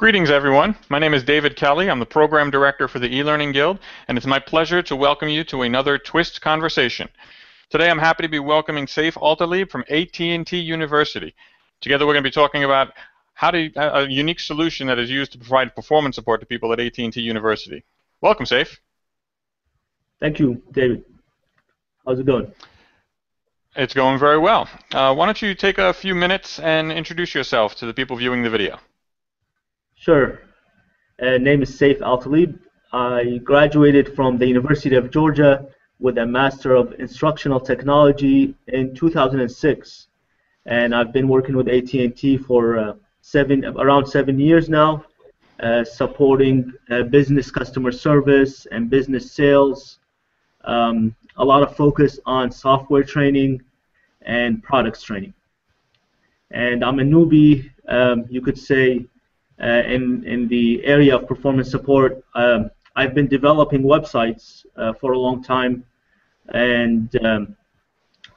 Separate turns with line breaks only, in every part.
Greetings, everyone. My name is David Kelly. I'm the Program Director for the eLearning Guild, and it's my pleasure to welcome you to another Twist Conversation. Today, I'm happy to be welcoming Saif Altalib from AT&T University. Together, we're going to be talking about a unique solution that is used to provide performance support to people at AT&T University. Welcome, Saif.
Thank you, David. How's it going?
It's going very well. Why don't you take a few minutes and introduce yourself to the people viewing the video?
Sure. Name is Saif Altalib. I graduated from the University of Georgia with a Master of Instructional Technology in 2006, and I've been working with AT&T for around 7 years now, supporting business customer service and business sales. A lot of focus on software training and products training. And I'm a newbie, you could say, in the area of performance support. I've been developing websites for a long time, and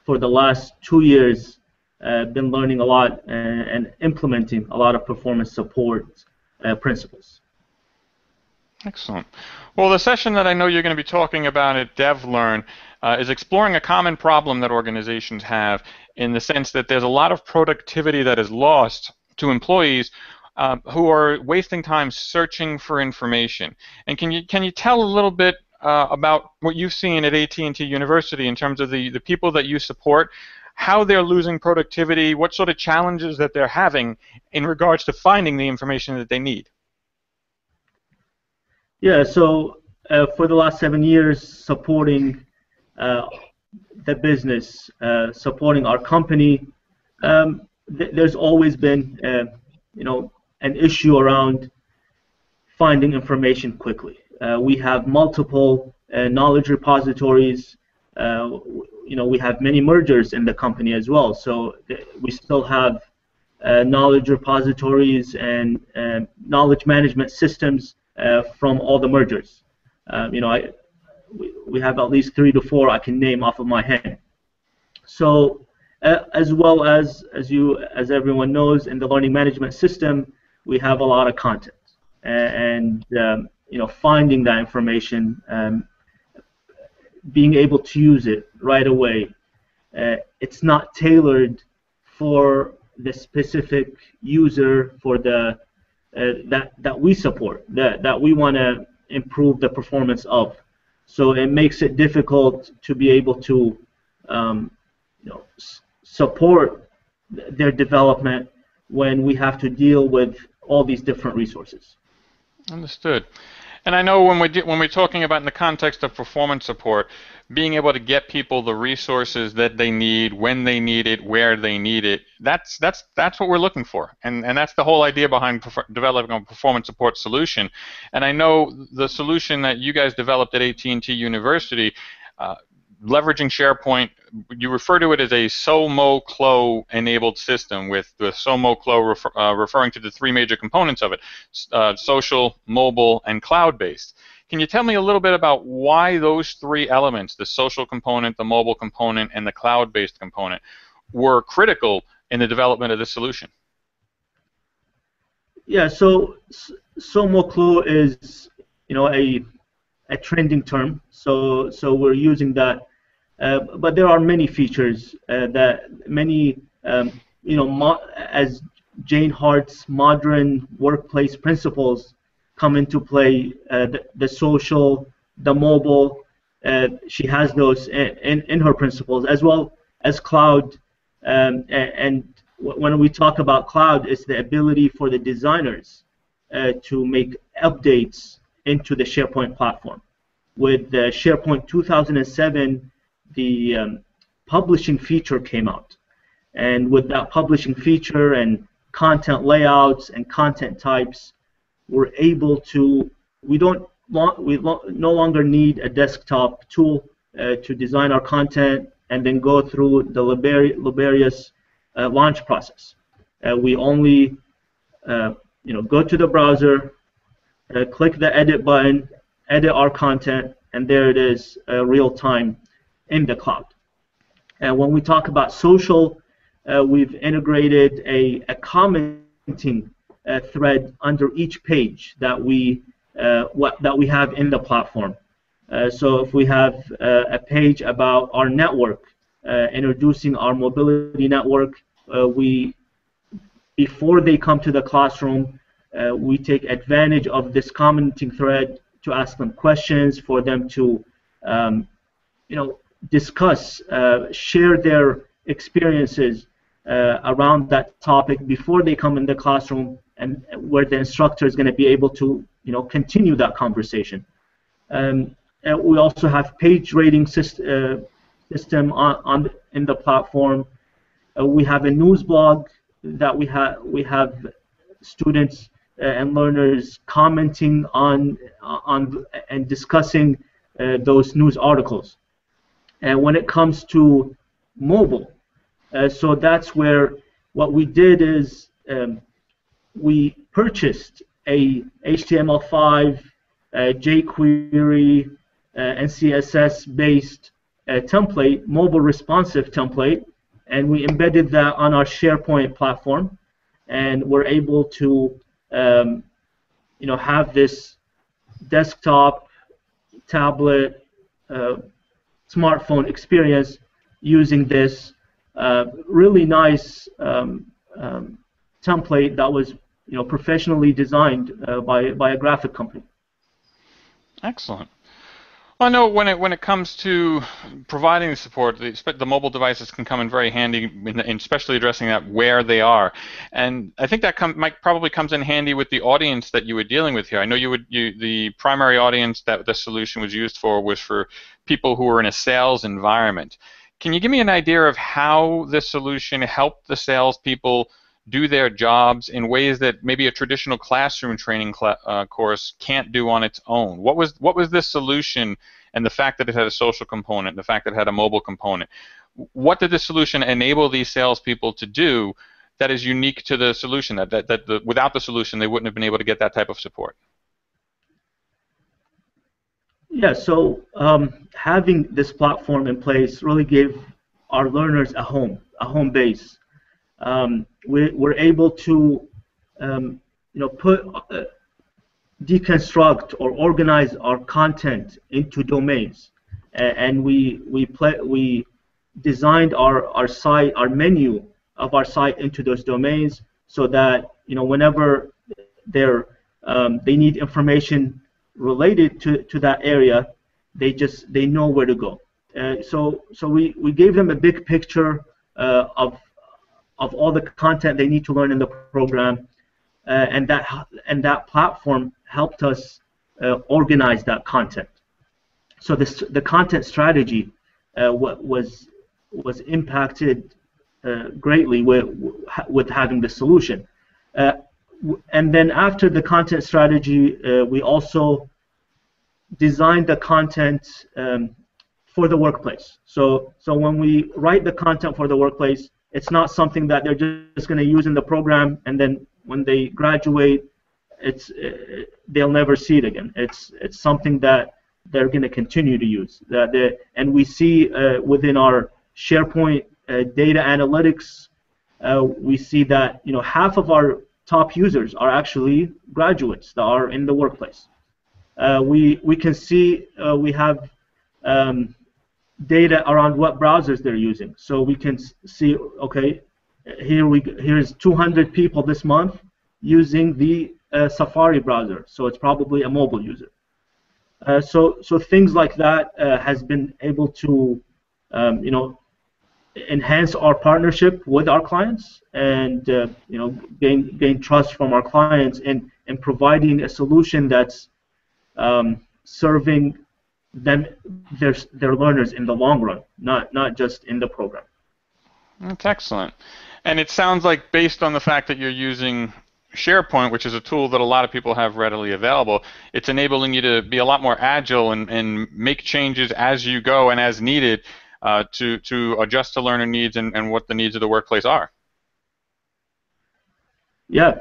for the last 2 years, been learning a lot and implementing a lot of performance support principles.
Excellent. Well, the session that I know you're going to be talking about at DevLearn is exploring a common problem that organizations have, in the sense that there's a lot of productivity that is lost to employees who are wasting time searching for information. And can you tell a little bit about what you've seen at AT&T University in terms of the people that you support, how they're losing productivity, what sort of challenges that they're having in regards to finding the information that they need?
Yeah, so for the last 7 years, supporting the business, supporting our company, there's always been, an issue around finding information quickly. We have multiple knowledge repositories. We have many mergers in the company as well, so we still have knowledge repositories and knowledge management systems from all the mergers. We have at least 3 to 4 I can name off of my head. So, as well as everyone knows, in the learning management system, we have a lot of content, and finding that information, being able to use it right away. It's not tailored for the specific user for the that we support, that we want to improve the performance of. So it makes it difficult to be able to support their development when we have to deal with all these different resources.
Understood. And I know when we're talking about in the context of performance support, being able to get people the resources that they need, when they need it, where they need it, that's what we're looking for. And that's the whole idea behind developing a performance support solution. And I know the solution that you guys developed at AT&T University, leveraging SharePoint, you refer to it as a SoMoClo-enabled system, with the SoMoClo referring to the 3 major components of it: social, mobile, and cloud-based. Can you tell me a little bit about why those 3 elements, the social component, the mobile component, and the cloud-based component, were critical in the development of this solution?
Yeah, so SoMoClo is a trending term, so we're using that. But there are many features that as Jane Hart's modern workplace principles come into play. The social, the mobile, she has those in her principles, as well as cloud. And when we talk about cloud, it's the ability for the designers to make updates into the SharePoint platform. With the SharePoint 2007, the publishing feature came out, and with that publishing feature and content layouts and content types, we're able to. We no longer need a desktop tool to design our content and then go through the laborious launch process. We only go to the browser, click the edit button, edit our content, and there it is, real time in the cloud. And when we talk about social, we've integrated a commenting thread under each page that we have in the platform. So if we have a page about our network, introducing our mobility network, before they come to the classroom, we take advantage of this commenting thread to ask them questions, for them to discuss, share their experiences around that topic before they come in the classroom, and where the instructor is going to be able to continue that conversation. And we also have page rating system in the platform. We have a news blog that we have students and learners commenting on and discussing those news articles. And when it comes to mobile, so that's where what we did is we purchased a HTML5, jQuery, and CSS-based template, mobile responsive template, and we embedded that on our SharePoint platform, and we're able to have this desktop, tablet, smartphone experience using this really nice template that was professionally designed by a graphic company.
Excellent. Well, I know when it comes to providing the support, the mobile devices can come in very handy, in especially addressing that where they are, and I think that probably comes in handy with the audience that you were dealing with here. I know the primary audience that the solution was used for was for people who were in a sales environment. Can you give me an idea of how this solution helped the salespeople do their jobs in ways that maybe a traditional classroom training course can't do on its own? What was this solution, and the fact that it had a social component, the fact that it had a mobile component? What did this solution enable these salespeople to do that is unique to the solution, that without the solution they wouldn't have been able to get that type of support?
Yeah, so having this platform in place really gave our learners a home base. We're able to deconstruct or organize our content into domains, and we designed our site, our menu of our site into those domains, so that whenever they need information related to that area, they know where to go. So we gave them a big picture of all the content they need to learn in the program, and that platform helped us organize that content. So the content strategy was impacted greatly with having the solution. And then after the content strategy, we also designed the content for the workplace. So when we write the content for the workplace, it's not something that they're just going to use in the program, and then when they graduate, they'll never see it again. It's something that they're going to continue to use. And we see within our SharePoint data analytics, we see that half of our top users are actually graduates that are in the workplace. We can see we have data around what browsers they're using. So we can see, okay, here's 200 people this month using the Safari browser. So it's probably a mobile user. So things like that has been able to, enhance our partnership with our clients, and gain trust from our clients in providing a solution that's serving them, their learners in the long run, not just in the program.
That's excellent. And it sounds like, based on the fact that you're using SharePoint, which is a tool that a lot of people have readily available, it's enabling you to be a lot more agile and make changes as you go and as needed to adjust to learner needs and what the needs of the workplace are.
Yeah.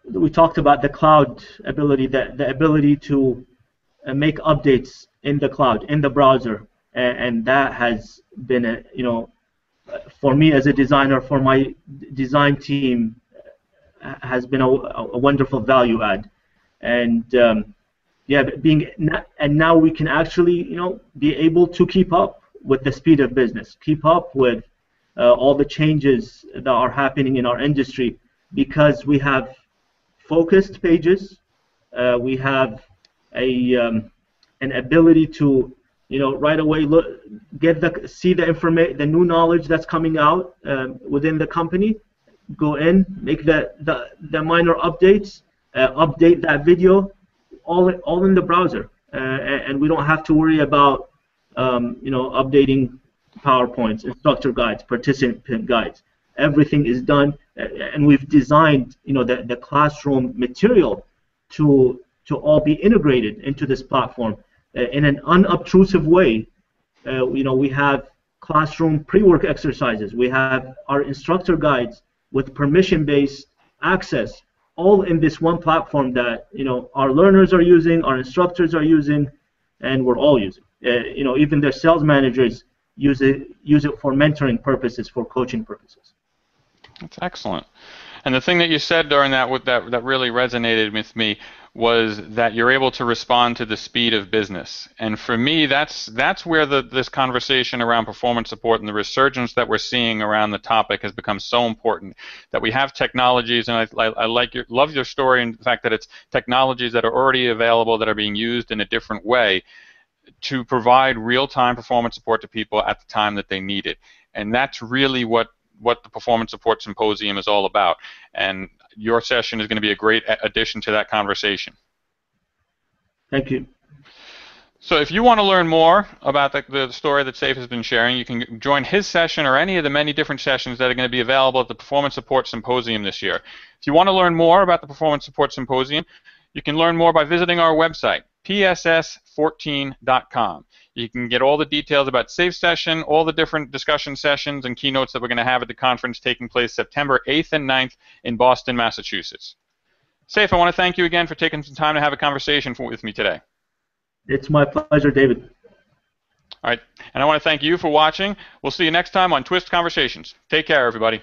We talked about the cloud ability, the ability to make updates in the cloud, in the browser, and that has been for me as a designer, for my design team, has been a wonderful value add. And yeah, and now we can actually, be able to keep up with the speed of business, keep up with all the changes that are happening in our industry, because we have focused pages, we have an ability to, right away see the information, the new knowledge that's coming out within the company, go in, make the minor updates, update that video, all in the browser, and we don't have to worry about updating PowerPoints, instructor guides, participant guides. Everything is done, and we've designed the classroom material to all be integrated into this platform in an unobtrusive way. We have classroom pre-work exercises. We have our instructor guides with permission-based access, all in this one platform that our learners are using, our instructors are using, and we're all using. Even their sales managers use it for mentoring purposes, for coaching purposes.
That's excellent. And the thing that you said during that really resonated with me was that you're able to respond to the speed of business. And for me, that's where this conversation around performance support and the resurgence that we're seeing around the topic has become so important. That we have technologies, and I love your story and the fact that it's technologies that are already available that are being used in a different way to provide real-time performance support to people at the time that they need it. And that's really what the Performance Support Symposium is all about. And your session is going to be a great addition to that conversation.
Thank you.
So if you want to learn more about the story that Saif has been sharing, you can join his session or any of the many different sessions that are going to be available at the Performance Support Symposium this year. If you want to learn more about the Performance Support Symposium, you can learn more by visiting our website, pss14.com. You can get all the details about Saif's session, all the different discussion sessions and keynotes that we're going to have at the conference taking place September 8th and 9th in Boston, Massachusetts. Saif, I want to thank you again for taking some time to have a conversation with me today.
It's my pleasure, David.
All right, and I want to thank you for watching. We'll see you next time on Twist Conversations. Take care, everybody.